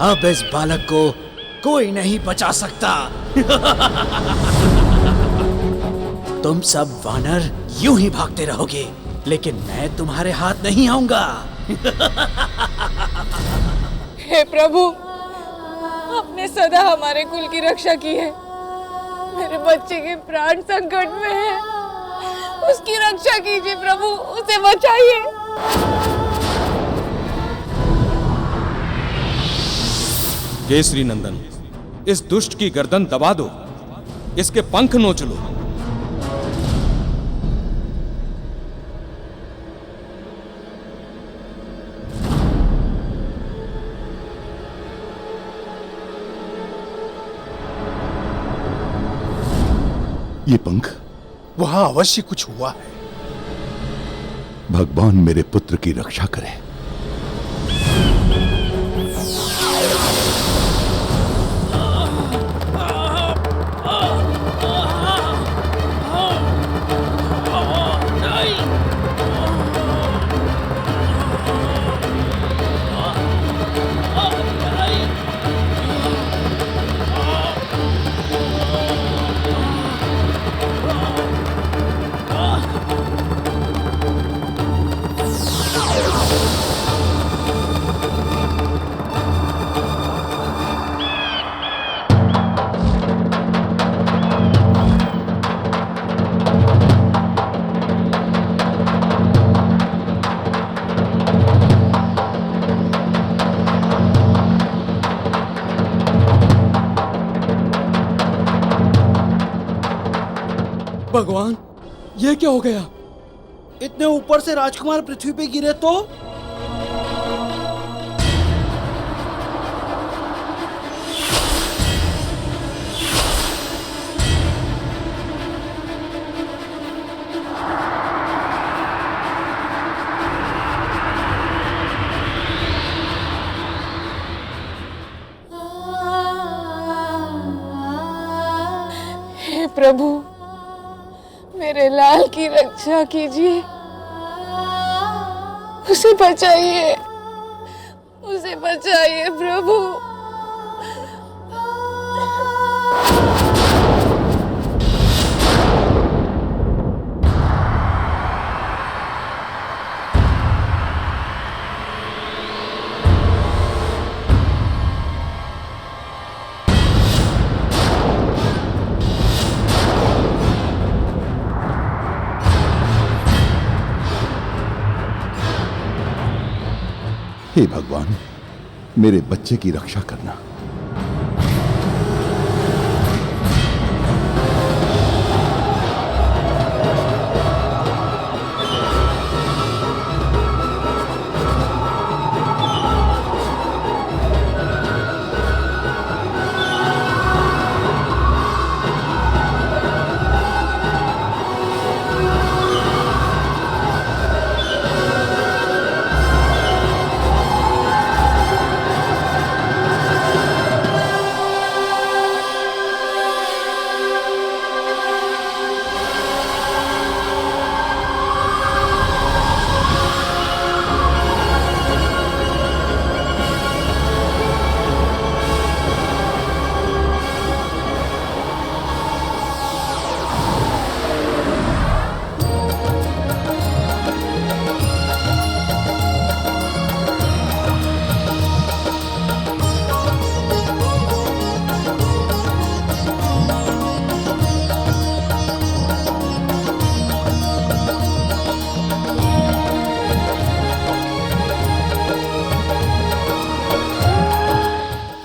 अब इस बालक को कोई नहीं बचा सकता। तुम सब वानर यूं ही भागते रहोगे, लेकिन मैं तुम्हारे हाथ नहीं आऊंगा। हे प्रभु, आपने सदा हमारे कुल की रक्षा की है। मेरे बच्चे के प्राण संकट में है, उसकी रक्षा कीजिए प्रभु, उसे बचाइए। केसरी नंदन, इस दुष्ट की गर्दन दबा दो, इसके पंख नोच लो। ये पंख, वहां अवश्य कुछ हुआ है। भगवान मेरे पुत्र की रक्षा करे। भगवान, ये क्या हो गया? इतने ऊपर से राजकुमार पृथ्वी पे गिरे तो? हे प्रभु, मेरे लाल की रक्षा कीजिए, उसे बचाइए, उसे बचाइए प्रभु। हे भगवान, मेरे बच्चे की रक्षा करना।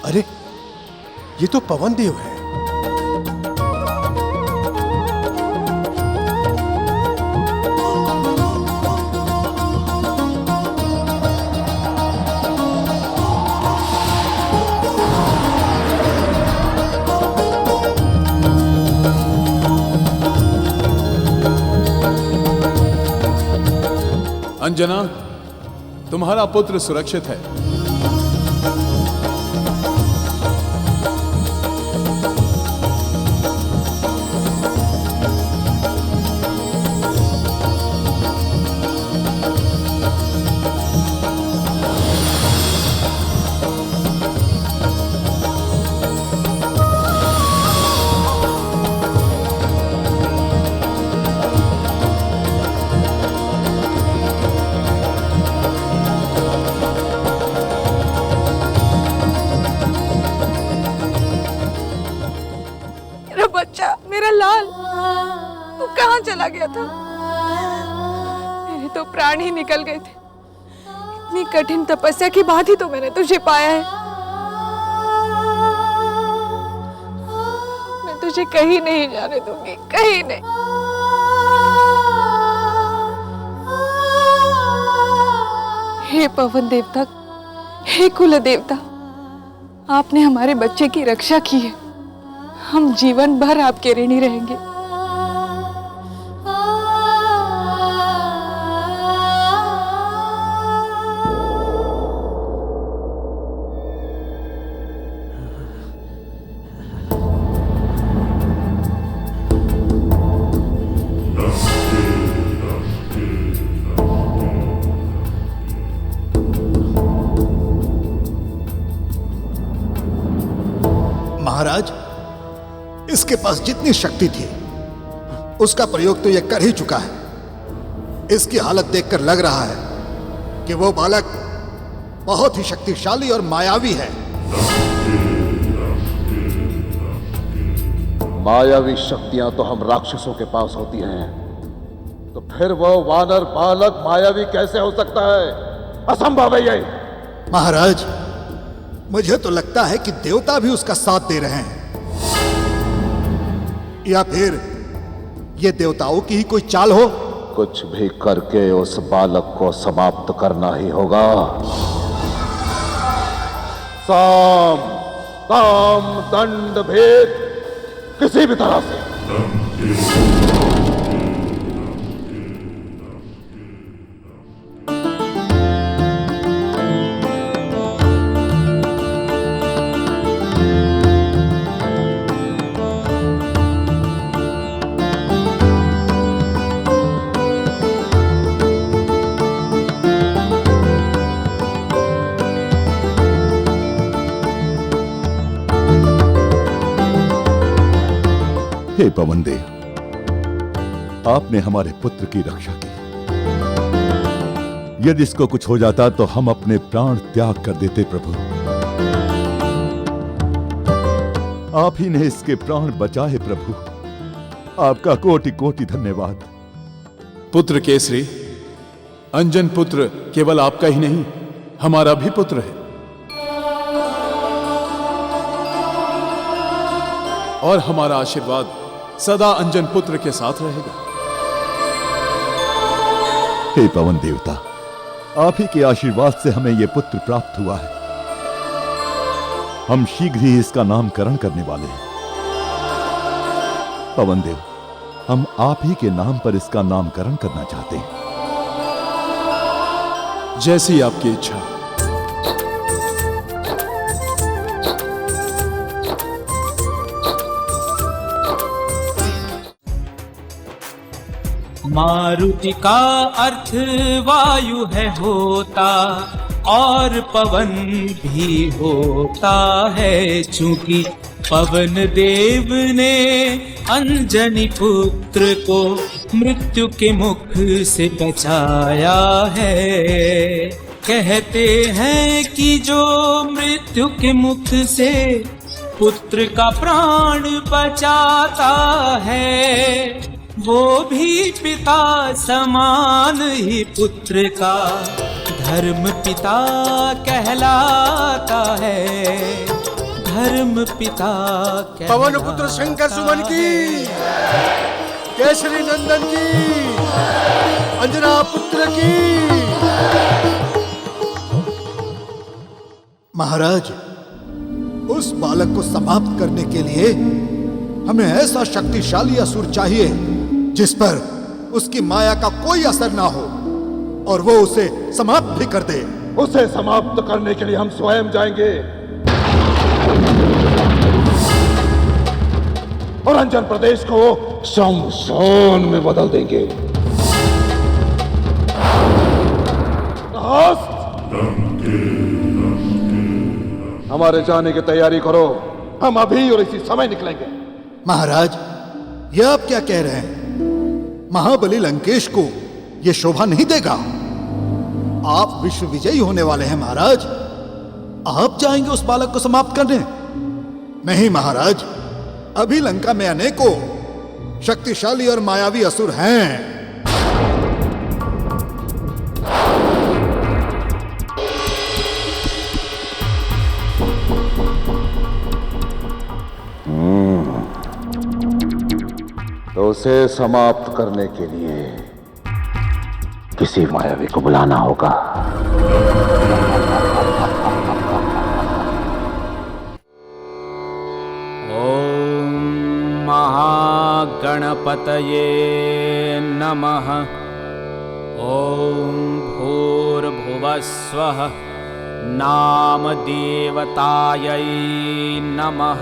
अरे, ये तो पवन देव है। अंजना, तुम्हारा पुत्र सुरक्षित है। लाल, तू कहाँ चला गया था? मेरे तो प्राण ही निकल गए थे। इतनी कठिन तपस्या के बाद ही तो मैंने तुझे पाया है। मैं तुझे कहीं नहीं जाने दूंगी, कहीं नहीं। हे पवन देवता, हे कुल देवता, आपने हमारे बच्चे की रक्षा की है। हम जीवन भर आपके ऋणी रहेंगे। महाराज, इसके पास जितनी शक्ति थी उसका प्रयोग तो यह कर ही चुका है। इसकी हालत देखकर लग रहा है कि वो बालक बहुत ही शक्तिशाली और मायावी है। मायावी शक्तियां तो हम राक्षसों के पास होती हैं, तो फिर वो वानर बालक मायावी कैसे हो सकता है? असंभव है ये। महाराज, मुझे तो लगता है कि देवता भी उसका साथ दे रहे हैं, या फिर ये देवताओं की ही कोई चाल हो। कुछ भी करके उस बालक को समाप्त करना ही होगा। साम दाम दंड भेद, किसी भी तरह से। हे पवन देव, आपने हमारे पुत्र की रक्षा की। यदि इसको कुछ हो जाता तो हम अपने प्राण त्याग कर देते। प्रभु, आप ही ने इसके प्राण बचाए। प्रभु, आपका कोटि कोटि धन्यवाद। पुत्र केसरी, अंजन पुत्र केवल आपका ही नहीं, हमारा भी पुत्र है, और हमारा आशीर्वाद सदा अंजन पुत्र के साथ रहेगा। हे पवन देवता, आप ही के आशीर्वाद से हमें यह पुत्र प्राप्त हुआ है। हम शीघ्र ही इसका नामकरण करने वाले हैं। पवन देव, हम आप ही के नाम पर इसका नामकरण करना चाहते हैं। जैसी आपकी इच्छा। मारुति का अर्थ वायु है होता, और पवन भी होता है। चूंकि पवन देव ने अंजनी पुत्र को मृत्यु के मुख से बचाया है। कहते हैं कि जो मृत्यु के मुख से पुत्र का प्राण बचाता है, वो भी पिता समान ही पुत्र का धर्म पिता कहलाता है। धर्म पिता पवन पुत्र शंकर सुमन की, केसरी नंदन की, अंजना पुत्र की। महाराज, उस बालक को समाप्त करने के लिए हमें ऐसा शक्तिशाली असुर चाहिए जिस पर उसकी माया का कोई असर ना हो और वो उसे समाप्त भी कर दे। उसे समाप्त करने के लिए हम स्वयं जाएंगे और अंजन प्रदेश को शमशान में बदल देंगे। हमारे जाने की तैयारी करो, हम अभी और इसी समय निकलेंगे। महाराज, यह आप क्या कह रहे हैं? महाबली लंकेश को यह शोभा नहीं देगा। आप विश्व विजयी होने वाले हैं महाराज। आप जाएंगे उस बालक को समाप्त करने? नहीं महाराज, अभी लंका में अनेकों शक्तिशाली और मायावी असुर हैं। तो उसे समाप्त करने के लिए किसी मायावी को बुलाना होगा। ॐ महागणपतये नमः। ॐ भूर्भुवस्वः नामदेवतायै नमः।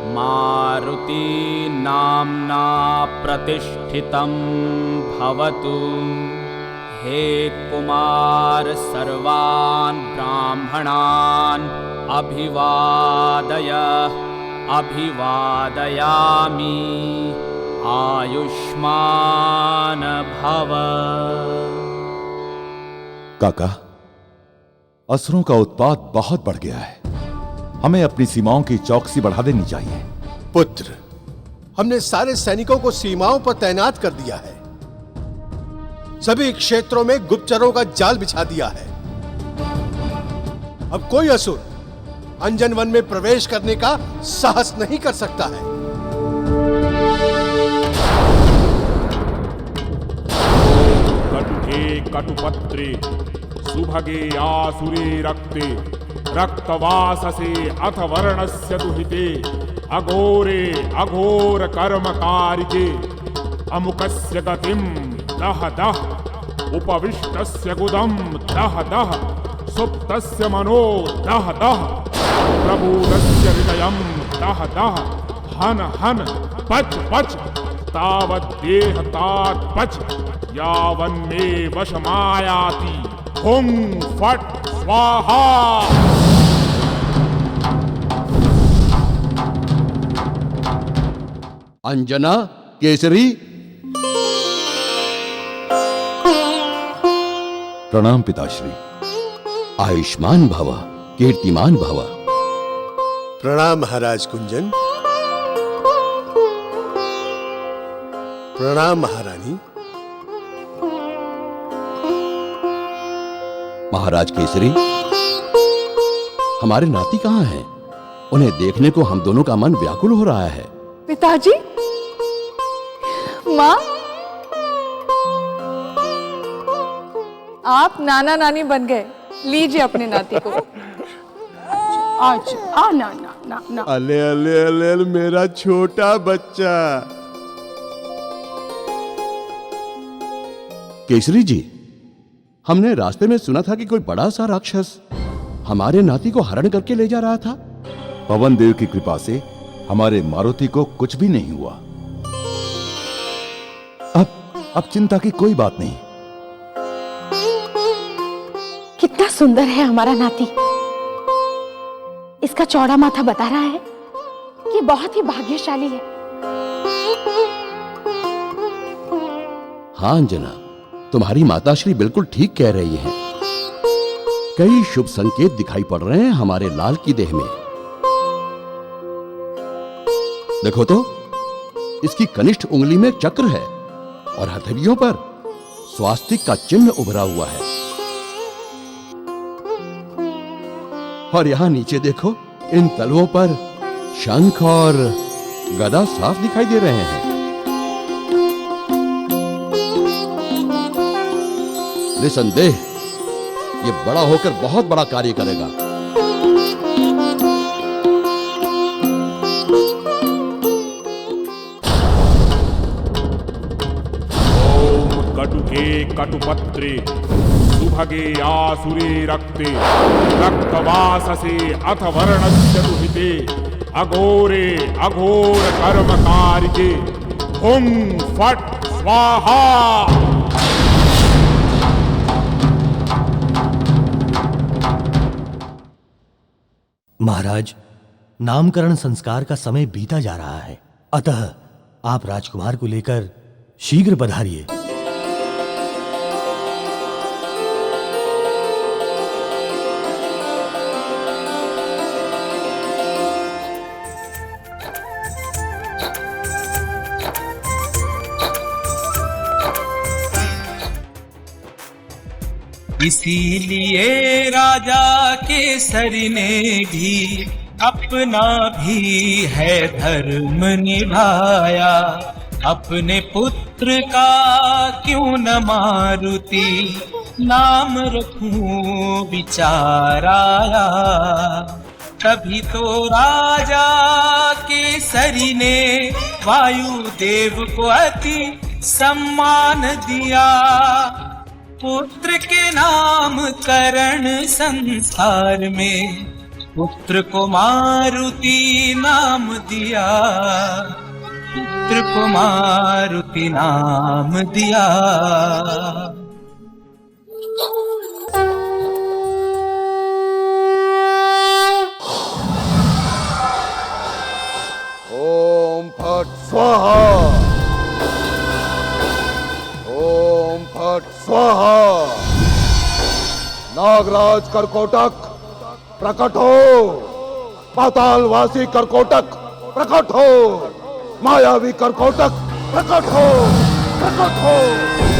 मारुति नाम्ना प्रतिष्ठितं भवतु। हे कुमार सर्वान् ब्राह्मणान् अभिवादय अभिवादयामि। आयुष्मान भव। काका, असुरों का उत्पात बहुत बढ़ गया है। हमें अपनी सीमाओं की चौकसी बढ़ा देनी चाहिए। पुत्र, हमने सारे सैनिकों को सीमाओं पर तैनात कर दिया है। सभी क्षेत्रों में गुप्तचरों का जाल बिछा दिया है। अब कोई असुर अंजन वन में प्रवेश करने का साहस नहीं कर सकता है। कटुके कटुपत्रे सुभगे आसुरे रक्ते रक्तवाससे अथ वर्णस्य दुहिते अघोरे अघोर कर्मकारिके अमुकस्य गतिं दह दह उपविष्टस्य गुदं दह दह सुप्तस्य मनो दह दह प्रबोधस्य हृदयं दह दह हन हन पच पच तावद्देह तात पच यावन्मे वशमायाति हुं फट स्वाहा। अंजना केसरी। प्रणाम पिताश्री। आयुष्मान भव कीर्तिमान भव। प्रणाम महाराज कुंजन। प्रणाम महारानी। महाराज केसरी, हमारे नाती कहाँ हैं? उन्हें देखने को हम दोनों का मन व्याकुल हो रहा है। पिताजी, माँ, आप नाना नानी बन गए। लीजिए अपने नाती को। आज आ ना ना ना ना। अले अले अले अले, मेरा छोटा बच्चा। केसरी जी, हमने रास्ते में सुना था कि कोई बड़ा सा राक्षस हमारे नाती को हरण करके ले जा रहा था। पवन देव की कृपा से हमारे मारुति को कुछ भी नहीं हुआ। अब चिंता की कोई बात नहीं। कितना सुंदर है हमारा नाती। इसका चौड़ा माथा बता रहा है कि बहुत ही भाग्यशाली है। हाँ अंजना, तुम्हारी माताश्री बिल्कुल ठीक कह रही हैं। कई शुभ संकेत दिखाई पड़ रहे हैं हमारे लाल की देह में। देखो तो, इसकी कनिष्ठ उंगली में चक्र है और हथेलियों पर स्वास्तिक का चिन्ह उभरा हुआ है। और यहां नीचे देखो, इन तलवों पर शंख और गदा साफ दिखाई दे रहे हैं। निसंदेह ये बड़ा होकर बहुत बड़ा कार्य करेगा। ओम कटुके कटुपत्रे सुभगे आसुरे रक्ते रक्तवाससे अथ वर्णस्य दुहिते अघोरे अघोर कर्मकारिके हुं फट स्वाहा। महाराज, नामकरण संस्कार का समय बीता जा रहा है, अतः आप राजकुमार को लेकर शीघ्र पधारिए। इसीलिए राजा केसरी ने भी अपना भी है धर्म निभाया। अपने पुत्र का क्यों न मारुति नाम रखूं विचार आया। तभी तो राजा केसरी ने वायुदेव को अति सम्मान दिया। पुत्र के नाम करण संसार में पुत्र को मारुति नाम दिया। पुत्र को मारुति नाम दिया। ओम फट स्वाहा। ओम फट स्वाहा। नागराज करकोटक प्रकट हो। पातालवासी करकोटक प्रकट हो। मायावी करकोटक प्रकट हो। प्रकट हो।